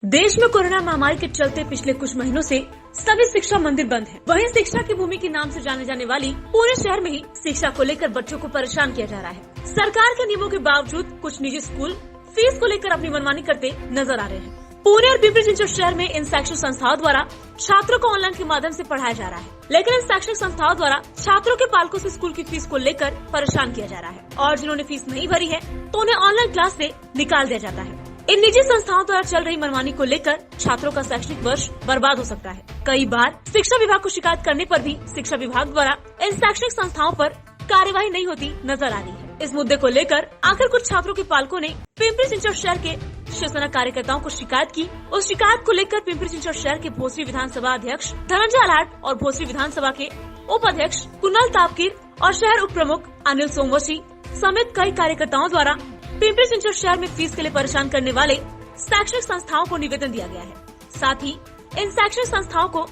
देश में कोरोना महामारी के चलते पिछले कुछ महीनों से सभी शिक्षा मंदिर बंद हैं। वहीं शिक्षा की भूमि के नाम से जाने जाने वाली पूरे शहर में ही शिक्षा को लेकर बच्चों को परेशान किया जा रहा है। सरकार के नियमों के बावजूद कुछ निजी स्कूल फीस को लेकर अपनी मनमानी करते नजर आ रहे हैं। पुणे और पिंपरी चिंचवड शहर में इन शैक्षिक संस्थाओं द्वारा छात्रों को ऑनलाइन के माध्यम से पढ़ाया जा रहा है, लेकिन इन शैक्षिक संस्थाओं द्वारा छात्रों के पालकों से स्कूल की फीस को लेकर परेशान किया जा रहा है और जिन्होंने फीस नहीं भरी है तो उन्हें ऑनलाइन क्लास से निकाल दिया जाता है। इन निजी संस्थाओं द्वारा चल रही मनमानी को लेकर छात्रों का शैक्षणिक वर्ष बर्बाद हो सकता है। कई बार शिक्षा विभाग को शिकायत करने पर भी शिक्षा विभाग द्वारा इन शैक्षणिक संस्थाओं पर कार्यवाही नहीं होती नजर आ रही है। इस मुद्दे को लेकर आखिर कुछ छात्रों के पालकों ने पिंपरी चिंचवड शहर के शिवसेना कार्यकर्ताओं को शिकायत की। उस शिकायत को लेकर पिंपरी चिंचवड शहर के भोसरी विधानसभा अध्यक्ष धनंजय आलाट और भोसरी विधानसभा के उपाध्यक्ष कुणाल तापकीर और शहर उप प्रमुख अनिल सोमवशी समेत कई कार्यकर्ताओं द्वारा पिंपरी चिंचवड शहर में फीस के लिए परेशान करने वाले शैक्षणिक संस्थाओं को निवेदन दिया गया है। साथ ही इन शैक्षणिक संस्थाओं को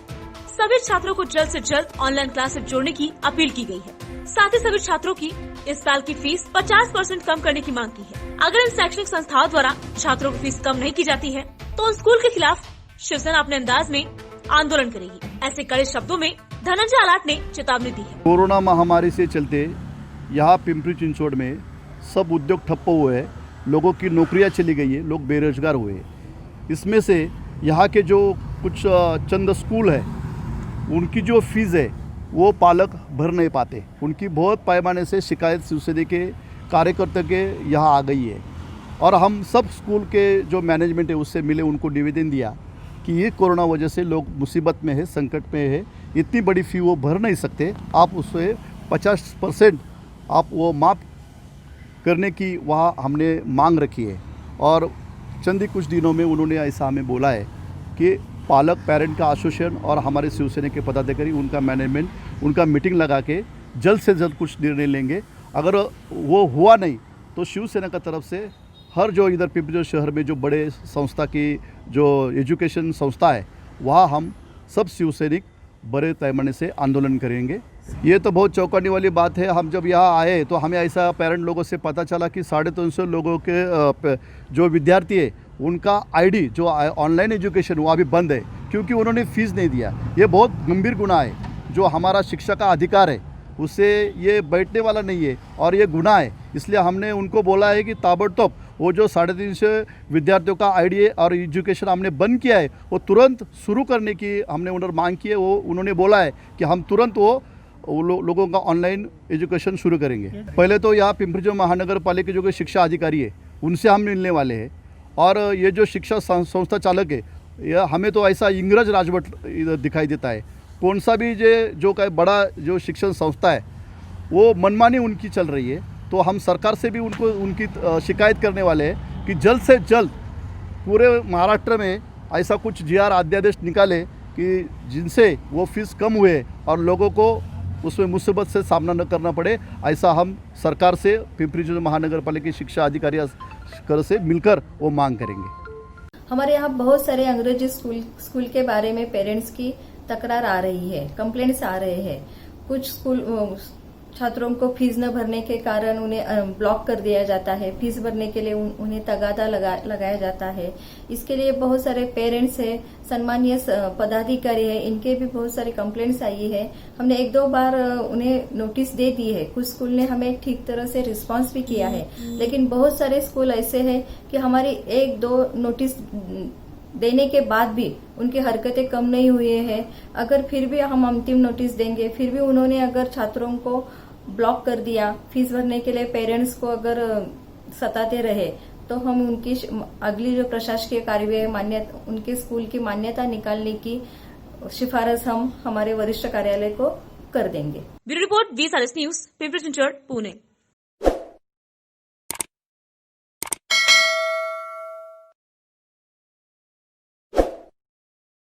सभी छात्रों को जल्द से जल्द ऑनलाइन क्लास से जोड़ने की अपील की गई है। साथ ही सभी छात्रों की इस साल की फीस 50% कम करने की मांग की है। अगर इन शैक्षणिक संस्थाओं द्वारा छात्रों की फीस कम नहीं की जाती है तो स्कूल के खिलाफ शिवसेना अपने अंदाज में आंदोलन करेगी। ऐसे कड़े शब्दों में धनंजय आलाट ने चेतावनी दी है। कोरोना महामारी से चलते यहाँ पिंपरी चिंचवड में सब उद्योग ठप्प हुए हैं, लोगों की नौकरियां चली गई है, लोग बेरोजगार हुए हैं। इसमें से यहाँ के जो कुछ चंद स्कूल है उनकी जो फीस है वो पालक भर नहीं पाते। उनकी बहुत पैमाने से शिकायत शिवसेना के कार्यकर्ता के यहाँ आ गई है और हम सब स्कूल के जो मैनेजमेंट है उससे मिले, उनको निवेदन दिया कि ये कोरोना वजह से लोग मुसीबत में है, संकट में है, इतनी बड़ी फ़ी वो भर नहीं सकते, आप उससे 50% आप वो माफ़ करने की वहाँ हमने मांग रखी है। और चंद ही कुछ दिनों में उन्होंने ऐसा हमें बोला है कि पालक पेरेंट का एसोसिएशन और हमारे शिवसेना के पदाधिकारी उनका मैनेजमेंट उनका मीटिंग लगा के जल्द से जल्द कुछ निर्णय लेंगे। अगर वो हुआ नहीं तो शिवसेना का तरफ से हर जो इधर पिंपरी शहर में जो बड़े संस्था की जो एजुकेशन संस्था है वहाँ हम सब शिवसैनिक बड़े पैमाने से आंदोलन करेंगे। ये तो बहुत चौंकाने वाली बात है। हम जब यहाँ आए तो हमें ऐसा पेरेंट लोगों से पता चला कि 350 लोगों के जो विद्यार्थी है उनका आईडी जो ऑनलाइन एजुकेशन वो अभी बंद है क्योंकि उन्होंने फ़ीस नहीं दिया। ये बहुत गंभीर गुनाह है। जो हमारा शिक्षा का अधिकार है उससे ये बैठने वाला नहीं है और ये गुनाह है। इसलिए हमने उनको बोला है कि ताबड़तोड़ वो जो 350 विद्यार्थियों का आईडी और एजुकेशन हमने बंद किया है वो तुरंत शुरू करने की हमने उन्हें मांग की है। वो उन्होंने बोला है कि हम तुरंत वो लोगों का ऑनलाइन एजुकेशन शुरू करेंगे। पहले तो यहाँ पिंपरी चिंचवड महानगर पालिका जो शिक्षा अधिकारी है उनसे हम मिलने वाले हैं और ये जो शिक्षा संस्था चालक है यह हमें तो ऐसा इंग्रज राजवट दिखाई देता है। कौन सा भी जो का बड़ा जो शिक्षण संस्था है वो मनमानी उनकी चल रही है। तो हम सरकार से भी उनकी शिकायत करने वाले हैं कि जल्द से जल्द पूरे महाराष्ट्र में ऐसा कुछ जीआर अध्यादेश निकाले कि जिनसे वो फीस कम हुए और लोगों को उसमें मुसीबत से सामना न करना पड़े। ऐसा हम सरकार से पिंपरी चिंचवड महानगर पालिका शिक्षा अधिकारी से मिलकर वो मांग करेंगे। हमारे यहाँ बहुत सारे अंग्रेजी स्कूल के बारे में पेरेंट्स की तकरार आ रही है, कंप्लेंट्स आ रहे हैं। कुछ स्कूल छात्रों को फीस न भरने के कारण उन्हें ब्लॉक कर दिया जाता है, फीस भरने के लिए उन्हें तगादा लगाया जाता है। इसके लिए बहुत सारे पेरेंट्स है, सम्मानीय पदाधिकारी है, इनके भी बहुत सारी कंप्लेंट्स आई है। हमने 1-2 बार उन्हें नोटिस दे दी है। कुछ स्कूल ने हमें ठीक तरह से रिस्पांस भी किया है, लेकिन बहुत सारे स्कूल ऐसे हैं कि हमारी 1-2 नोटिस देने के बाद भी उनकी हरकतें कम नहीं हुई है। अगर फिर भी हम अंतिम नोटिस देंगे, फिर भी उन्होंने अगर छात्रों को ब्लॉक कर दिया, फीस भरने के लिए पेरेंट्स को अगर सताते रहे तो हम उनकी अगली जो प्रशासकीय कार्यवाही उनके स्कूल की मान्यता निकालने की सिफारिश हम हमारे वरिष्ठ कार्यालय को कर देंगे। Bureau report 20 news, Pimpri Chinchwad, Pune.